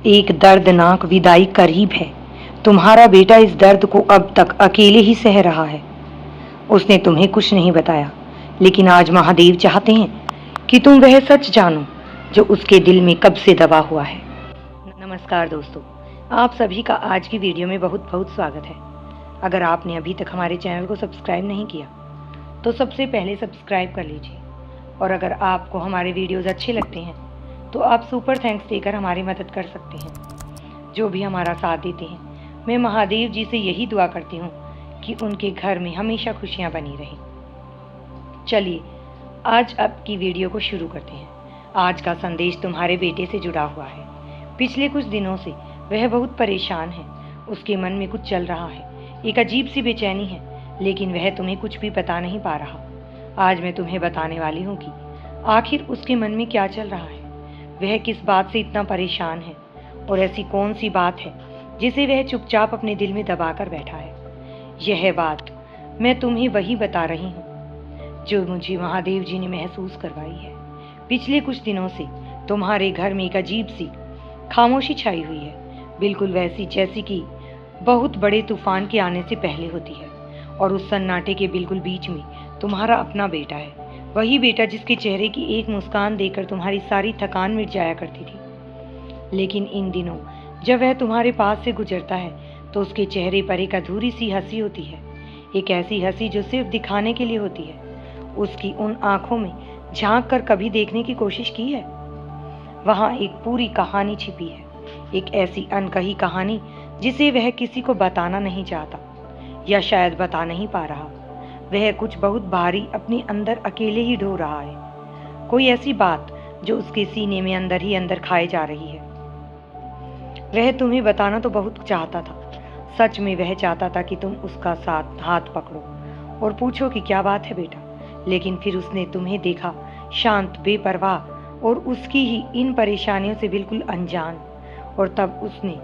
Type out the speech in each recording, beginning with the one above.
एक दर्दनाक विदाई करीब है। तुम्हारा बेटा इस दर्द को अब तक अकेले ही सह रहा है। उसने तुम्हें कुछ नहीं बताया, लेकिन आज महादेव चाहते हैं कि तुम वह सच जानो जो उसके दिल में कब से दबा हुआ है। नमस्कार दोस्तों, आप सभी का आज की वीडियो में बहुत बहुत स्वागत है। अगर आपने अभी तक हमारे चैनल को सब्सक्राइब नहीं किया तो सबसे पहले सब्सक्राइब कर लीजिए, और अगर आपको हमारे वीडियोज़ अच्छे लगते हैं तो आप सुपर थैंक्स देकर हमारी मदद कर सकते हैं। जो भी हमारा साथ देते हैं, मैं महादेव जी से यही दुआ करती हूँ कि उनके घर में हमेशा खुशियाँ बनी रहें। चलिए आज आपकी वीडियो को शुरू करते हैं। आज का संदेश तुम्हारे बेटे से जुड़ा हुआ है। पिछले कुछ दिनों से वह बहुत परेशान है। उसके मन में कुछ चल रहा है, एक अजीब सी बेचैनी है, लेकिन वह तुम्हें कुछ भी बता नहीं पा रहा। आज मैं तुम्हें बताने वाली हूँ कि आखिर उसके मन में क्या चल रहा है, वह किस बात से इतना परेशान है, और ऐसी कौन सी बात है जिसे वह चुपचाप अपने दिल में दबा कर बैठा है। यह बात मैं तुम्हें वही बता रही हूँ जो मुझे महादेव जी ने महसूस करवाई है। पिछले कुछ दिनों से तुम्हारे घर में एक अजीब सी खामोशी छाई हुई है, बिल्कुल वैसी जैसी कि बहुत बड़े तूफान के आने से पहले होती है। और उस सन्नाटे के बिल्कुल बीच में तुम्हारा अपना बेटा है, वही बेटा जिसके चेहरे की एक मुस्कान देखकर तुम्हारी सारी थकान मिट जाया करती थी। लेकिन इन दिनों जब वह तुम्हारे पास से गुजरता है तो उसके चेहरे पर एक अधूरी सी हंसी होती है, एक ऐसी हंसी जो सिर्फ दिखाने के लिए होती है। उसकी उन आंखों में झांक कर कभी देखने की कोशिश की है? वहाँ एक पूरी कहानी छिपी है, एक ऐसी अनकही कहानी जिसे वह किसी को बताना नहीं चाहता, या शायद बता नहीं पा रहा। वह कुछ बहुत भारी अपने अंदर अकेले ही ढो रहा है, कोई ऐसी बात जो उसके सीने में अंदर ही अंदर खाए जा रही है। वह तुम्हें बताना तो बहुत चाहता था, सच में वह चाहता था कि तुम उसका साथ हाथ पकड़ो और पूछो कि क्या बात है बेटा। लेकिन फिर उसने तुम्हें देखा, शांत, बेपरवाह और उसकी ही इन परेशानियों से बिल्कुल अनजान, और तब उसने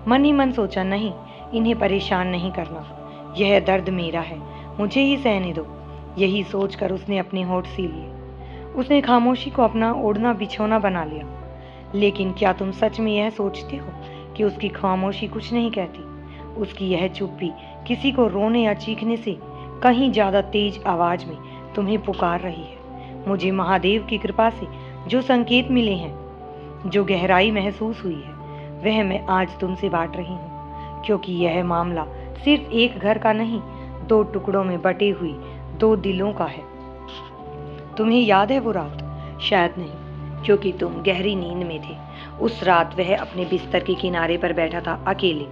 मन ही मन सोचा, नहीं, इन्हें परेशान नहीं करना, यह दर्द मेरा है, मुझे ही सहने दो। यही सोचकर उसने अपने होठ सी लिए। उसने खामोशी को अपना ओढ़ना बिछौना बना लिया। लेकिन क्या तुम सच में यह सोचते हो कि उसकी खामोशी कुछ नहीं कहती? उसकी यह चुप्पी किसी को रोने या चीखने से कहीं ज्यादा तेज आवाज में तुम्हें पुकार रही है। मुझे महादेव की कृपा से जो संकेत मिले हैं, जो गहराई महसूस हुई है, वह मैं आज तुमसे बांट रही हूँ, क्योंकि यह मामला सिर्फ एक घर का नहीं, दो टुकड़ों में बटे हुई दो दिलों का है। तुम्हें याद है वो रात? शायद नहीं, क्योंकि तुम गहरी नींद में थे। उस रात वह अपने बिस्तर के किनारे पर बैठा था, अकेले।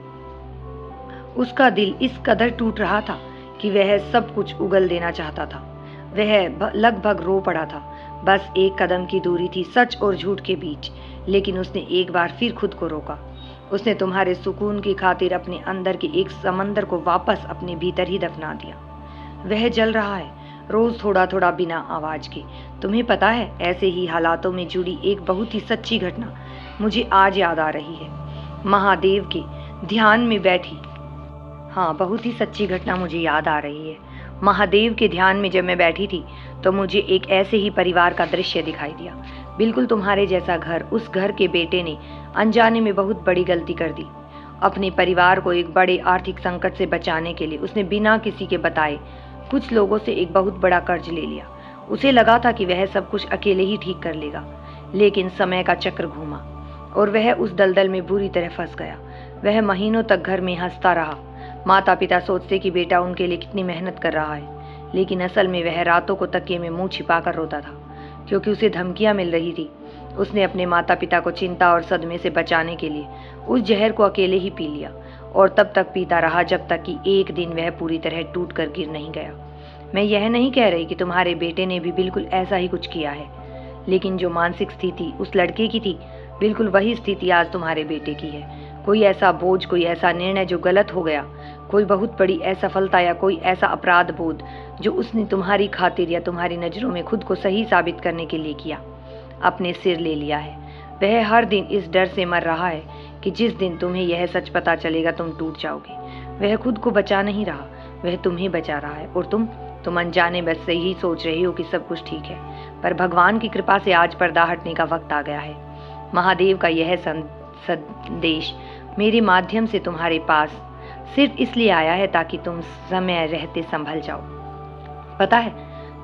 उसका दिल इस कदर टूट रहा था कि वह सब कुछ उगल देना चाहता था। वह लगभग रो पड़ा था। बस एक कदम की दूरी थी सच और झूठ के बीच, लेकिन उसने एक बार फिर खुद को रोका। उसने तुम्हारे सुकून की खातिर अपने अंदर के एक समंदर को वापस अपने भीतर ही दफना दिया। वह जल रहा है, रोज थोड़ा थोड़ा, बिना आवाज के। तुम्हें पता है, ऐसे ही हालातों में जुड़ी एक बहुत ही सच्ची घटना मुझे आज याद आ रही है। महादेव के ध्यान में बैठी, हाँ, बहुत ही सच्ची घटना मुझे याद आ रही है। महादेव के ध्यान में जब मैं बैठी थी तो मुझे एक ऐसे ही परिवार का दृश्य दिखाई दिया, बिल्कुल तुम्हारे जैसा घर। उस घर के बेटे ने अनजाने में बहुत बड़ी गलती कर दी। अपने परिवार को एक बड़े आर्थिक संकट से बचाने के लिए उसने बिना किसी के बताए कुछ लोगों से एक बहुत बड़ा कर्ज ले लिया। उसे लगा था कि वह सब कुछ अकेले ही ठीक कर लेगा, लेकिन समय का चक्र घूमा और वह उस दलदल में बुरी तरह फंस गया। वह महीनों तक घर में हंसता रहा। माता पिता सोचते कि बेटा उनके लिए कितनी मेहनत कर रहा है, लेकिन असल में वह रातों को तकिए में मुंह छिपाकर रोता था, क्योंकि उसे धमकियां मिल रही थी। उसने अपने माता पिता को चिंता और सदमे से बचाने के लिए उस जहर को अकेले ही पी लिया, और तब तक पीता रहा जब तक कि एक दिन वह पूरी तरह टूट कर गिर नहीं गया। मैं यह नहीं कह रही कि तुम्हारे बेटे ने भी बिल्कुल ऐसा ही कुछ किया है, लेकिन जो मानसिक स्थिति उस लड़के की थी, बिल्कुल वही स्थिति आज तुम्हारे बेटे की है। कोई ऐसा बोझ, कोई ऐसा निर्णय जो गलत हो गया, कोई बहुत बड़ी असफलता या कोई ऐसा अपराध बोध जो उसने तुम्हारी खातिर या तुम्हारी नज़रों में खुद को सही साबित करने के लिए किया, अपने सिर ले लिया है। वह हर दिन इस डर से मर रहा है कि जिस दिन तुम्हें यह सच पता चलेगा तुम टूट जाओगे। वह खुद को बचा नहीं रहा, वह तुम्हें बचा रहा है, और तुम अनजाने बस से ही सोच रही हो कि सब कुछ ठीक है। पर भगवान की कृपा से आज पर्दा हटने का वक्त आ गया है। महादेव का यह संदेश मेरे माध्यम से तुम्हारे पास सिर्फ इसलिए आया है ताकि तुम समय रहते संभल जाओ। पता है,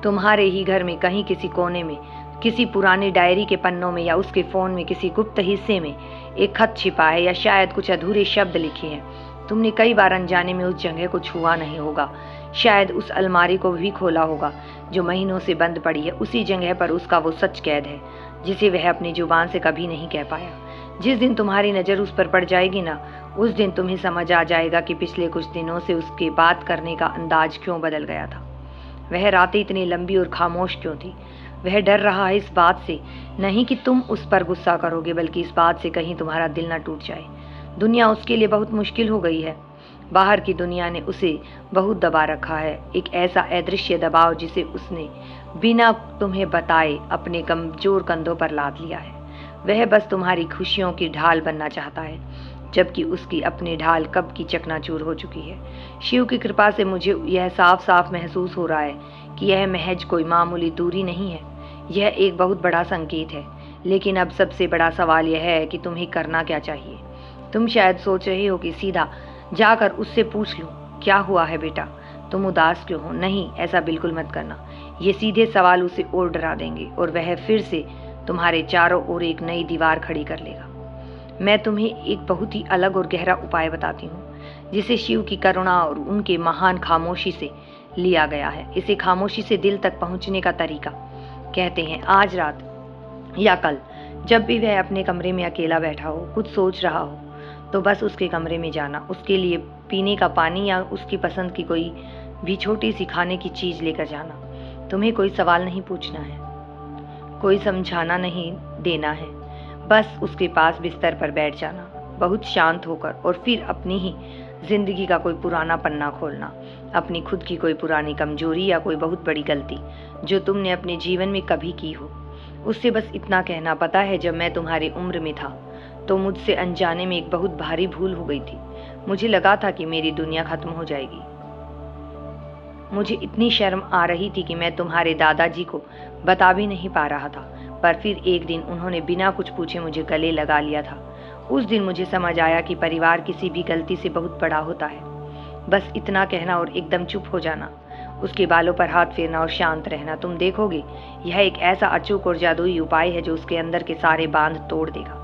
तुम्हारे ही घर में कहीं किसी कोने में, किसी पुरानी डायरी के पन्नों में या उसके फ़ोन में किसी गुप्त हिस्से में एक खत छिपा है या शायद कुछ अधूरे शब्द लिखे हैं। तुमने कई बार अनजाने में उस जगह को छुआ नहीं होगा, शायद उस अलमारी को भी खोला होगा जो महीनों से बंद पड़ी है। उसी जगह पर उसका वो सच कैद है जिसे वह अपनी जुबान से कभी नहीं कह पाया। जिस दिन तुम्हारी नज़र उस पर पड़ जाएगी ना, उस दिन तुम्हें समझ आ जाएगा कि पिछले कुछ दिनों से उसके बात करने का अंदाज क्यों बदल गया था। वह रातें इतनी लंबी और खामोश क्यों थी। वह डर रहा है इस बात से नहीं कि तुम उस पर गुस्सा करोगे, बल्कि इस बात से कहीं तुम्हारा दिल ना टूट जाए। दुनिया उसके लिए बहुत मुश्किल हो गई है। बाहर की दुनिया ने उसे बहुत दबा रखा है, एक ऐसा अदृश्य दबाव जिसे उसने बिना तुम्हें बताए अपने कमजोर कंधों पर लाद लिया है। वह बस तुम्हारी खुशियों की ढाल बनना चाहता है, जबकि उसकी अपनी ढाल कब की चकनाचूर हो चुकी है। शिव की कृपा से मुझे यह साफ साफ महसूस हो रहा है कि यह महज कोई मामूली दूरी नहीं है, यह एक बहुत बड़ा संकेत है। लेकिन अब सबसे बड़ा सवाल यह है कि तुम्हें करना क्या चाहिए। तुम शायद सोच रहे हो कि सीधा जाकर उससे पूछ लूं, क्या हुआ है बेटा, तुम उदास क्यों हो। नहीं, ऐसा बिल्कुल मत करना। ये सीधे सवाल उसे और डरा देंगे और वह फिर से तुम्हारे चारों ओर एक नई दीवार खड़ी कर लेगा। मैं तुम्हें एक बहुत ही अलग और गहरा उपाय बताती हूँ जिसे शिव की करुणा और उनके महान खामोशी से लिया गया है। इसे खामोशी से दिल तक पहुँचने का तरीका कहते हैं। आज रात या कल जब भी वह अपने कमरे में अकेला बैठा हो, कुछ सोच रहा हो, तो बस उसके कमरे में जाना, उसके लिए पीने का पानी या उसकी पसंद की कोई भी छोटी सी खाने की चीज़ लेकर जाना। तुम्हें कोई सवाल नहीं पूछना है, कोई समझाना नहीं देना है, बस उसके पास बिस्तर पर बैठ जाना बहुत शांत होकर, और फिर अपनी ही जिंदगी का कोई पुराना पन्ना खोलना, अपनी खुद की कोई पुरानी कमजोरी या कोई बहुत बड़ी गलती जो तुमने अपने जीवन में कभी की हो, उससे बस इतना कहना, पता है जब मैं तुम्हारी उम्र में था तो मुझसे अनजाने में एक बहुत भारी भूल हो गई थी। मुझे लगा था कि मेरी दुनिया खत्म हो जाएगी। मुझे इतनी शर्म आ रही थी कि मैं तुम्हारे दादाजी को बता भी नहीं पा रहा था, पर फिर एक दिन उन्होंने बिना कुछ पूछे मुझे गले लगा लिया था। उस दिन मुझे समझ आया कि परिवार किसी भी गलती से बहुत बड़ा होता है। बस इतना कहना और एकदम चुप हो जाना, उसके बालों पर हाथ फेरना और शांत रहना। तुम देखोगे यह एक ऐसा अचूक और जादुई उपाय है जो उसके अंदर के सारे बांध तोड़ देगा।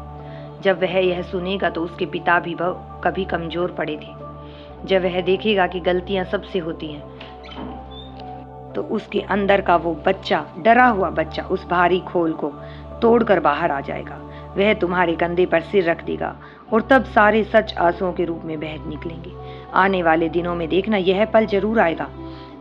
जब वह यह सुनेगा तो उसके पिता भी कभी कमजोर पड़े थे। जब वह देखेगा कि गलतियां सबसे होती हैं तो उसके अंदर का वो बच्चा, डरा हुआ बच्चा, उस भारी खोल को तोड़कर बाहर आ जाएगा। वह तुम्हारे कंधे पर सिर रख देगा और तब सारे सच आंसुओं के रूप में बह निकलेंगे। आने वाले दिनों में देखना, यह पल जरूर आएगा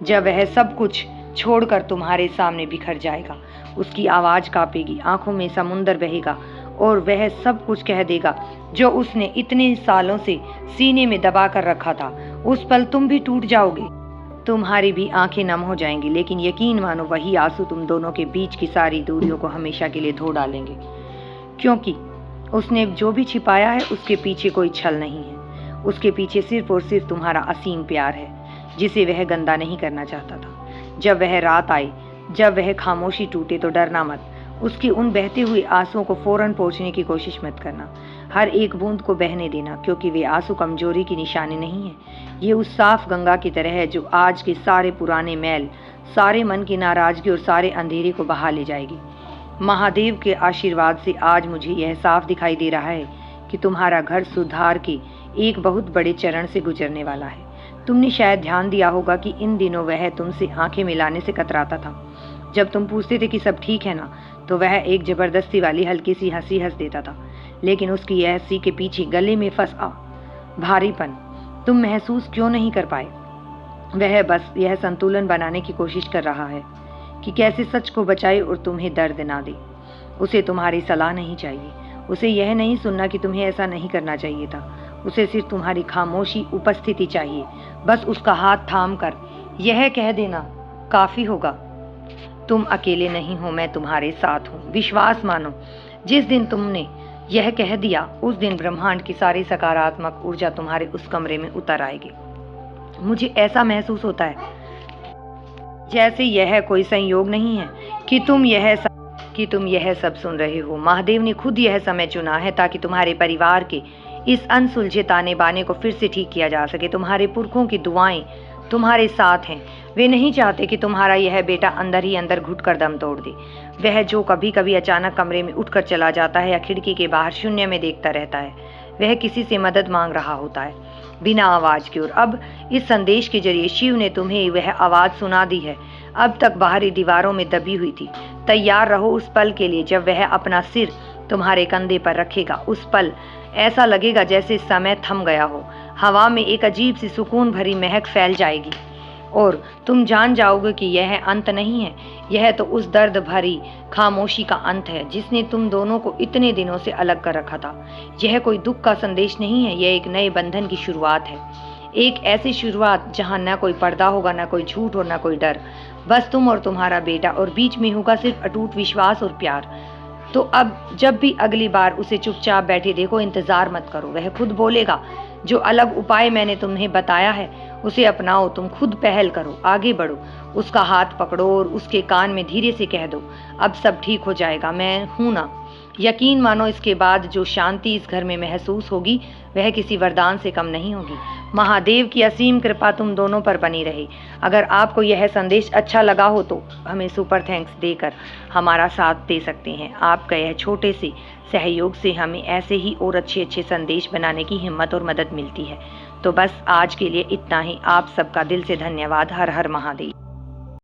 जब वह सब कुछ छोड़कर तुम्हारे सामने बिखर जाएगा। उसकी आवाज कांपेगी, आंखों में समुंदर बहेगा और वह सब कुछ कह देगा जो उसने इतने सालों से सीने में दबा कर रखा था। उस पल तुम भी टूट जाओगे, तुम्हारी भी आंखें नम हो जाएंगी, लेकिन यकीन मानो वही आंसू तुम दोनों के बीच की सारी दूरियों को हमेशा के लिए धो डालेंगे, क्योंकि उसने जो भी छिपाया है उसके पीछे कोई छल नहीं है। उसके पीछे सिर्फ और सिर्फ तुम्हारा असीम प्यार है जिसे वह गंदा नहीं करना चाहता था। जब वह रात आई, जब वह खामोशी टूटे, तो डरना मत। उसकी उन बहते हुए आंसुओं को फौरन पोंछने की कोशिश मत करना। हर एक बूंद को बहने देना, क्योंकि वे आंसू कमजोरी की निशानी नहीं है। ये उस साफ गंगा की तरह है जो आज के सारे पुराने मैल, सारे मन की नाराजगी और सारे अंधेरे को बहा ले जाएगी। महादेव के आशीर्वाद से आज मुझे यह साफ दिखाई दे रहा है कि तुम्हारा घर सुधार के एक बहुत बड़े चरण से गुजरने वाला है। तुमने शायद ध्यान दिया होगा कि इन दिनों वह तुमसे आंखें मिलाने से कतराता था। जब तुम पूछते थे कि सब ठीक है ना, तो वह एक जबरदस्ती वाली हल्की सी हंसी हंस देता था, लेकिन उसकी यह हंसी के पीछे गले में फंसा भारीपन तुम महसूस क्यों नहीं कर पाए। वह बस यह संतुलन बनाने की कोशिश कर रहा है कि कैसे सच को बचाए और तुम्हें दर्द ना दे। उसे तुम्हारी सलाह नहीं चाहिए, उसे यह नहीं सुनना कि तुम्हें ऐसा नहीं करना चाहिए था। उसे सिर्फ तुम्हारी खामोशी उपस्थिति चाहिए। बस उसका हाथ थाम कर यह कह देना काफी होगा, तुम अकेले नहीं हो, मैं तुम्हारे साथ हूँ। विश्वास मानो, जिस दिन तुमने यह कह दिया उस दिन ब्रह्मांड की सारी सकारात्मक ऊर्जा तुम्हारे उस कमरे में उतर आएगी। मुझे ऐसा महसूस होता है जैसे यह कोई संयोग नहीं है कि तुम यह सब सुन रहे हो। महादेव ने खुद यह समय चुना है ताकि तुम्हारे परिवार के इस अनसुलझे ताने बाने को फिर से ठीक किया जा सके। तुम्हारे पुरखों की दुआएं तुम्हारे साथ हैं। वे नहीं चाहते कि तुम्हारा यह बेटा अंदर ही अंदर घुट कर दम तोड़ दे। वह जो कभी कभी अचानक कमरे में उठकर चला जाता है या खिड़की के बाहर शून्य में देखता रहता है, वह किसी से मदद मांग रहा होता है, बिना आवाज के। और अब इस संदेश के जरिए शिव ने तुम्हें वह आवाज सुना दी है। अब तक बाहरी दीवारों में दबी हुई थी। तैयार रहो उस पल के लिए जब वह अपना सिर तुम्हारे कंधे पर रखेगा। उस पल ऐसा लगेगा जैसे समय थम गया हो। हवा में एक अजीब सी सुकून भरी महक फैल जाएगी और तुम जान जाओगे कि यह अंत नहीं है, यह तो उस दर्द भरी खामोशी का अंत है जिसने तुम दोनों को इतने दिनों से अलग कर रखा था। यह कोई दुख का संदेश नहीं है, यह एक नए बंधन की शुरुआत है। एक ऐसी शुरुआत जहां न कोई पर्दा होगा, न कोई झूठ और न कोई डर, बस तुम और तुम्हारा बेटा, और बीच में होगा सिर्फ अटूट विश्वास और प्यार। तो अब जब भी अगली बार उसे चुपचाप बैठे देखो, इंतजार मत करो, वह खुद बोलेगा। जो अलग उपाय मैंने तुम्हें बताया है उसे अपनाओ, तुम खुद पहल करो, आगे बढ़ो, उसका हाथ पकड़ो और उसके कान में धीरे से कह दो, अब सब ठीक हो जाएगा, मैं हूं ना। यकीन मानो, इसके बाद जो शांति इस घर में महसूस होगी वह किसी वरदान से कम नहीं होगी। महादेव की असीम कृपा तुम दोनों पर बनी रहे। अगर आपको यह संदेश अच्छा लगा हो तो हमें सुपर थैंक्स देकर हमारा साथ दे सकते हैं। आपका यह छोटे से सहयोग से हमें ऐसे ही और अच्छे अच्छे संदेश बनाने की हिम्मत और मदद मिलती है। तो बस आज के लिए इतना ही। आप सबका दिल से धन्यवाद। हर हर महादेव।